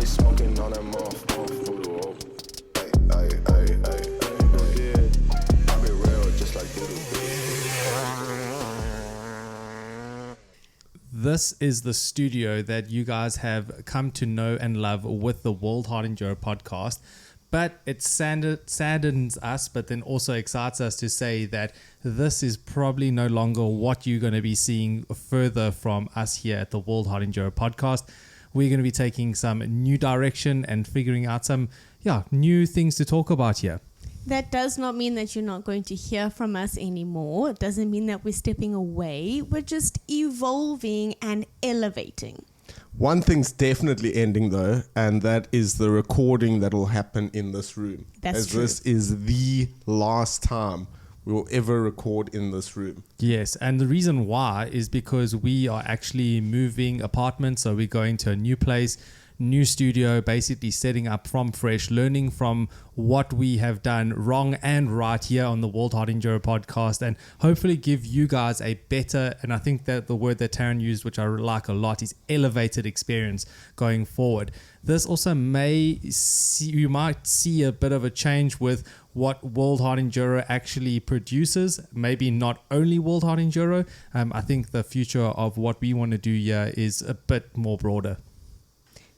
Smoking on them off for the road. I be real just like This is the studio that you guys have come to know and love with the World Hard Enduro Podcast. But it saddens us, but then also excites us to say that this is probably no longer what you're going to be seeing further from us here at the World Hard Enduro Podcast. We're going to be taking some new direction and figuring out some new things to talk about here. That does not mean that you're not going to hear from us anymore. It doesn't mean that we're stepping away. We're just evolving and elevating. One thing's definitely ending though, and that is the recording that will happen in this room. That's true. This is the last time we will ever record in this room. Yes, and the reason why is because we are actually moving apartments, so we're going to a new place, new studio, basically setting up from fresh, learning from what we have done wrong and right here on the World Hard Enduro Podcast, and hopefully give you guys a better, and I think that the word that Taryn used, which I like a lot, is elevated experience going forward. This also you might see a bit of a change with what World Hard Enduro actually produces. Maybe not only World Hard Enduro. I think the future of what we want to do here is a bit more broader.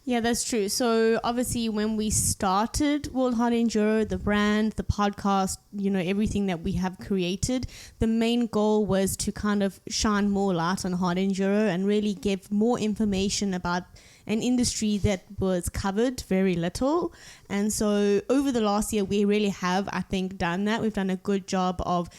Yeah, that's true. So obviously when we started World Hard Enduro, the brand, the podcast, everything that we have created, the main goal was to kind of shine more light on hard enduro and really give more information about an industry that was covered very little. And so over the last year, we really have, I think, done that. We've done a good job of,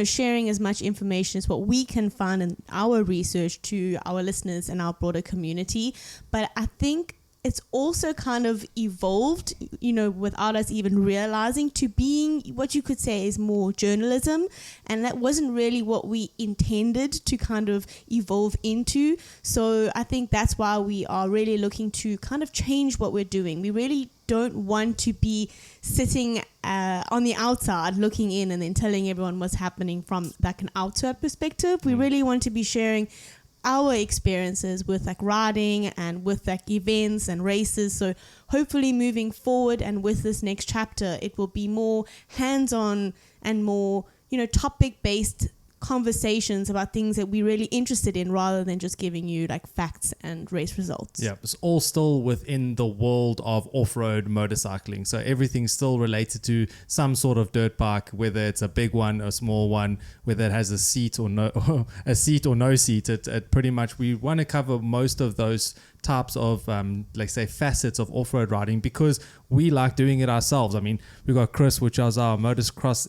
sharing as much information as what we can find in our research to our listeners and our broader community. But I think it's also kind of evolved, without us even realizing, to being what you could say is more journalism. And that wasn't really what we intended to kind of evolve into. So I think that's why we are really looking to kind of change what we're doing. We really don't want to be sitting on the outside looking in and then telling everyone what's happening from like an outside perspective. We really want to be sharing our experiences with like riding and with like events and races. So hopefully moving forward and with this next chapter, it will be more hands-on and more, topic-based conversations about things that we're really interested in rather than just giving you like facts and race results. Yeah, it's all still within the world of off-road motorcycling. So everything's still related to some sort of dirt bike, whether it's a big one, a small one, whether it has a seat or no seat. It pretty much, we want to cover most of those types of facets of off-road riding because we like doing it ourselves. I mean, we've got Chris, which is our motocross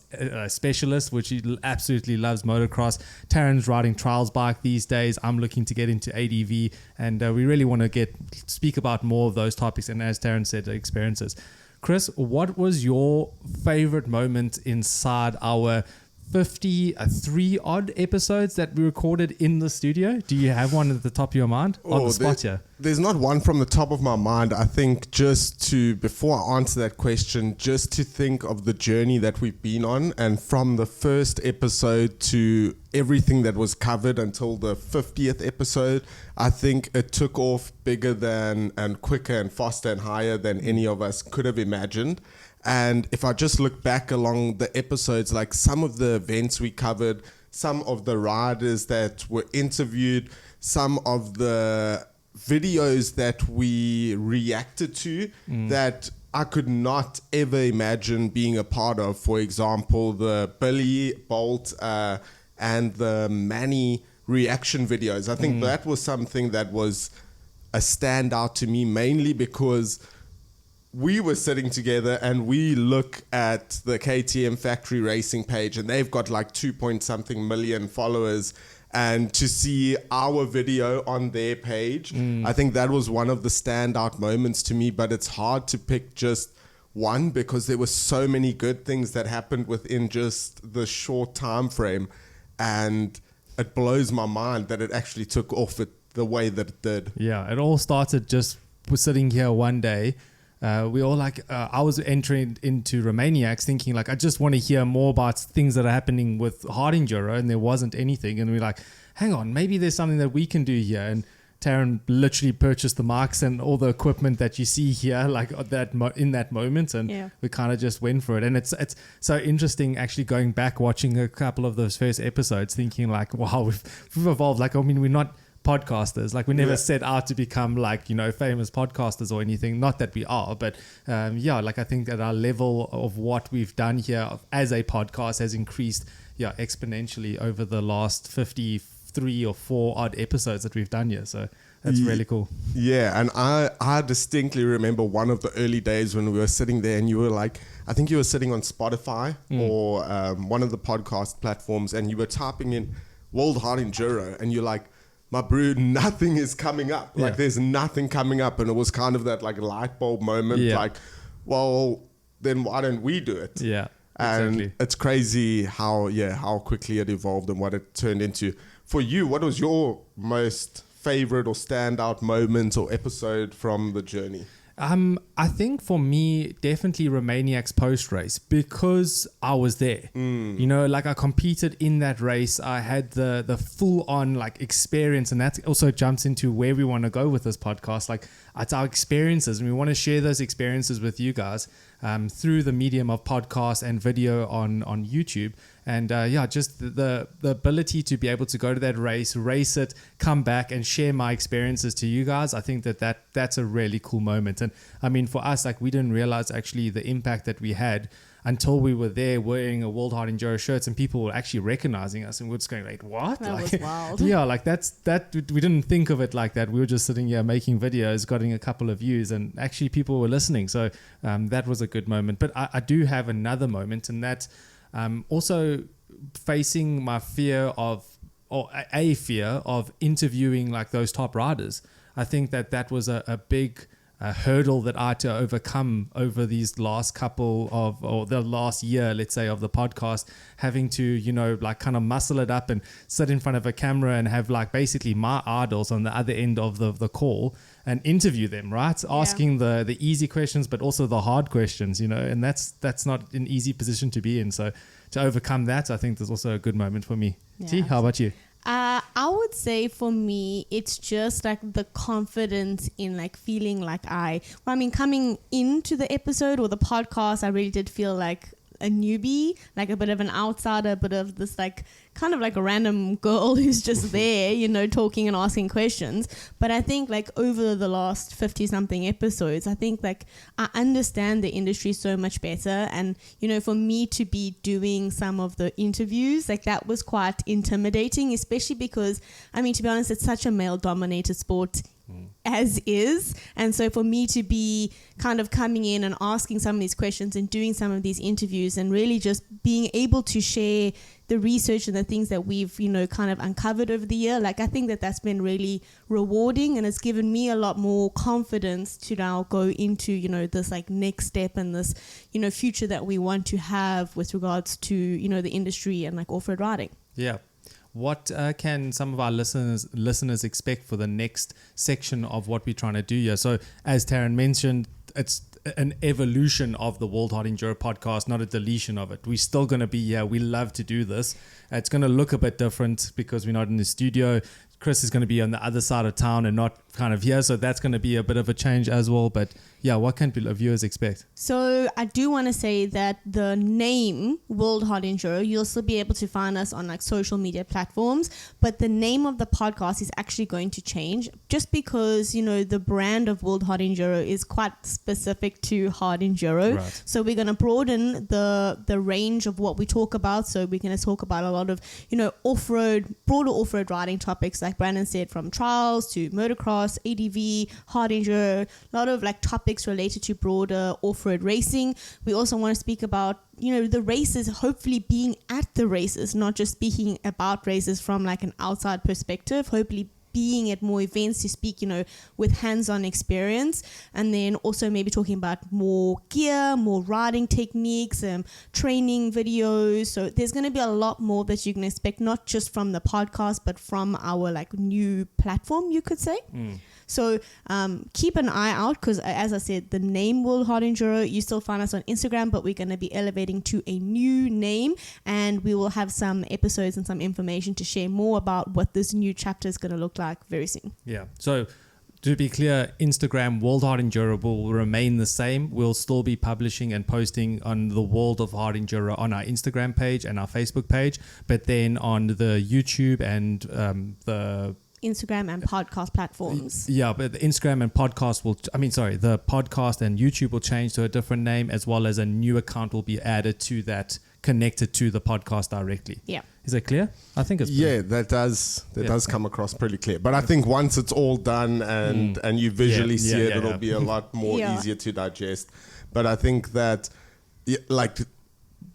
specialist, which he absolutely loves motocross. Taryn's riding trials bike these days. I'm looking to get into ADV, and we really want to speak about more of those topics, and as Taryn said, experiences. Chris, what was your favorite moment inside our 53 odd episodes that we recorded in the studio? Do you have one at the top of your mind on the spot here? There's not one from the top of my mind. I think before I answer that question, just to think of the journey that we've been on, and from the first episode to everything that was covered until the 50th episode, I think it took off bigger than and quicker and faster and higher than any of us could have imagined. And if I just look back along the episodes, like some of the events we covered, some of the riders that were interviewed, some of the videos that we reacted to that I could not ever imagine being a part of. For example, the Billy Bolt and the Manny reaction videos. I think that was something that was a standout to me, mainly because we were sitting together and we look at the KTM Factory Racing page and they've got like 2-point-something million followers, and to see our video on their page, I think that was one of the standout moments to me. But it's hard to pick just one because there were so many good things that happened within just the short time frame, and it blows my mind that it actually took off the way that it did. Yeah, it all started just sitting here one day we all I was entering into Romaniacs thinking like, I just want to hear more about things that are happening with hard enduro, and there wasn't anything. And we're like, hang on, maybe there's something that we can do here. And Taryn literally purchased the marks and all the equipment that you see here, like in that moment, and we kind of just went for it. And it's so interesting actually going back watching a couple of those first episodes, thinking like, wow, we've evolved. Like, I mean, we're not podcasters, like we never set out to become like, you know, famous podcasters or anything. Not that we are, but like I think that our level of what we've done here as a podcast has increased exponentially over the last 53 or 4 odd episodes that we've done here. So that's really cool. Yeah, and I distinctly remember one of the early days when we were sitting there and you were like, I think you were sitting on Spotify or one of the podcast platforms, and you were typing in World Hard Enduro, and you're like, my bro, nothing is coming up. Like there's nothing coming up. And it was kind of that like light bulb moment, like, well, then why don't we do it? Yeah. And exactly. it's crazy how quickly it evolved and what it turned into. For you, what was your most favorite or standout moment or episode from the journey? I think for me, definitely Romaniac's post race, because I was there. You know, like I competed in that race. I had the full on like experience, and that also jumps into where we want to go with this podcast. Like it's our experiences, and we want to share those experiences with you guys through the medium of podcast and video on YouTube. And just the ability to be able to go to that race it, come back and share my experiences to you guys. I think that's a really cool moment. And I mean, for us, like we didn't realize actually the impact that we had until we were there wearing a World Hard Enduro shirts, and people were actually recognizing us, and we're just going like, what? That like, was wild. Yeah, like that we didn't think of it like that. We were just sitting here making videos, getting a couple of views, and actually people were listening. So that was a good moment. But I do have another moment, and that's also facing my fear of interviewing like those top riders. I think that was a big hurdle that I had to overcome over these last couple of, or the last year, let's say, of the podcast, having to, you know, like kind of muscle it up and sit in front of a camera and have like basically my idols on the other end of the call and interview them, right? Asking the easy questions, but also the hard questions, you know, and that's not an easy position to be in. So to overcome that, I think there's also a good moment for me. T, how about you? I would say for me, it's just like the confidence in like feeling like coming into the episode or the podcast, I really did feel like a newbie, like a bit of an outsider, a bit of this like kind of like a random girl who's just there, you know, talking and asking questions. But I think like over the last 50 something episodes, I think like I understand the industry so much better. And, you know, for me to be doing some of the interviews, like that was quite intimidating, especially because, I mean, to be honest, it's such a male dominated sport as is. And so for me to be kind of coming in and asking some of these questions and doing some of these interviews and really just being able to share the research and the things that we've, you know, kind of uncovered over the year, like I think that's been really rewarding, and it's given me a lot more confidence to now go into, you know, this like next step and this, you know, future that we want to have with regards to, you know, the industry and like off-road riding. Yeah. What can some of our listeners expect for the next section of what we're trying to do here? So as Taryn mentioned, it's an evolution of the World Hard Enduro podcast, not a deletion of it. We're still going to be here. We love to do this. It's going to look a bit different because we're not in the studio. Chris is going to be on the other side of town and not kind of here. So that's going to be a bit of a change as well. But yeah, what can viewers expect? So I do want to say that the name World Hard Enduro, you'll still be able to find us on like social media platforms, but the name of the podcast is actually going to change just because, you know, the brand of World Hard Enduro is quite specific to hard enduro. Right. So we're going to broaden the range of what we talk about. So we're going to talk about a lot of, you know, broader off-road riding topics, like Brandon said, from trials to motocross, ADV, hard enduro, a lot of like topics related to broader off-road racing. We also want to speak about, you know, the races, hopefully being at the races, not just speaking about races from like an outside perspective, hopefully being at more events to speak, with hands-on experience, and then also maybe talking about more gear, more riding techniques, training videos. So there's going to be a lot more that you can expect, not just from the podcast, but from our new platform, you could say. So keep an eye out, because as I said, the name World Hard Enduro, you still find us on Instagram, but we're going to be elevating to a new name, and we will have some episodes and some information to share more about what this new chapter is going to look like very soon. Yeah. So to be clear, Instagram World Hard Enduro will remain the same. We'll still be publishing and posting on the World of Hard Enduro on our Instagram page and our Facebook page, but then on the YouTube and the Instagram and podcast platforms. Yeah, but the Instagram and podcast the podcast and YouTube will change to a different name, as well as a new account will be added to that, connected to the podcast directly. Yeah. Is that clear? I think it's that does come across pretty clear. But I think once it's all done and you visually see it, it'll be a lot more easier to digest. But I think that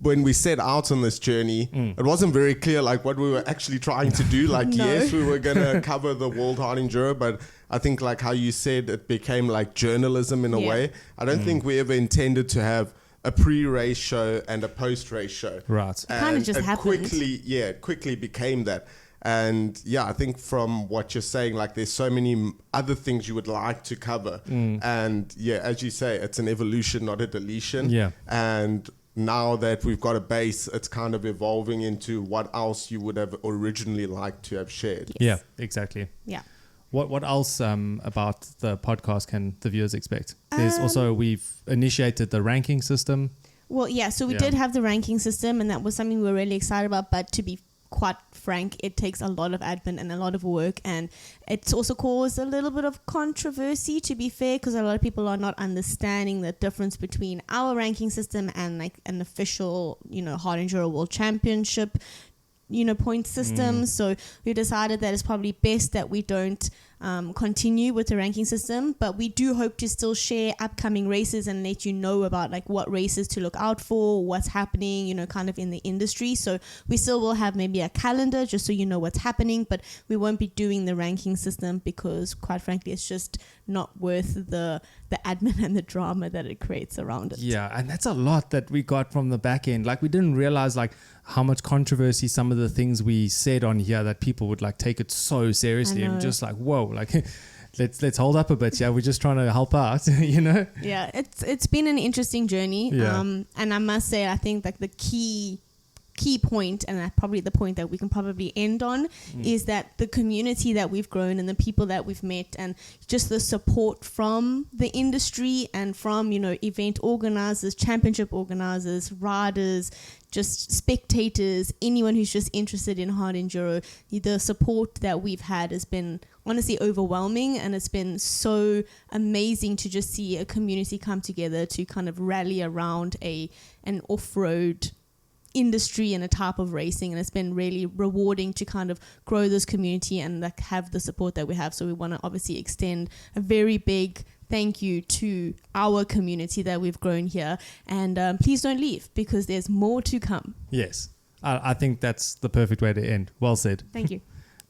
when we set out on this journey, it wasn't very clear what we were actually trying to do. No. Yes, we were going to cover the World Hard Enduro, but I think how you said, it became journalism in a way. I don't think we ever intended to have a pre-race show and a post-race show. Right. It kind of just happened. Quickly became that. And I think from what you're saying, there's so many other things you would like to cover. And as you say, it's an evolution, not a deletion. Yeah. And now that we've got a base, it's kind of evolving into what else you would have originally liked to have shared. Yes. Yeah, exactly. Yeah. What else about the podcast can the viewers expect? There's also, we've initiated the ranking system. Well, so we did have the ranking system, and that was something we were really excited about. But to be quite frank, it takes a lot of admin and a lot of work, and it's also caused a little bit of controversy, to be fair, because a lot of people are not understanding the difference between our ranking system and an official, Hard Enduro World Championship, point system. So we decided that it's probably best that we don't continue with the ranking system, but we do hope to still share upcoming races and let you know about what races to look out for, what's happening, kind of in the industry. So we still will have maybe a calendar just so you know what's happening, but we won't be doing the ranking system because, quite frankly, it's just not worth the admin and the drama that it creates around it. Yeah, and that's a lot that we got from the back end. We didn't realize how much controversy some of the things we said on here, that people would take it so seriously, and just whoa, let's hold up a bit. We're just trying to help out. Yeah, it's been an interesting journey. And I must say, I think the key point, and probably the point that we can probably end on, is that the community that we've grown and the people that we've met, and just the support from the industry and from event organizers, championship organizers, riders, just spectators, anyone who's just interested in hard enduro, the support that we've had has been honestly overwhelming, and it's been so amazing to just see a community come together to kind of rally around an off-road industry and a type of racing, and it's been really rewarding to kind of grow this community and have the support that we have. So we want to obviously extend a very big thank you to our community that we've grown here, and please don't leave, because there's more to come. Yes, I think that's the perfect way to end. Well said. Thank you.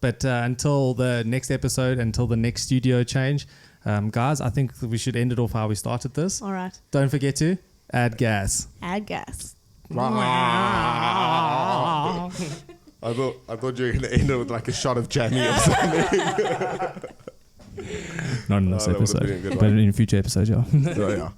But until the next episode, until the next studio change, guys, I think we should end it off how we started this. All right. Don't forget to add gas. Add gas. I thought you were going to end it with a shot of Jamie or something. Not in this episode, but in future episodes, yeah. So, yeah.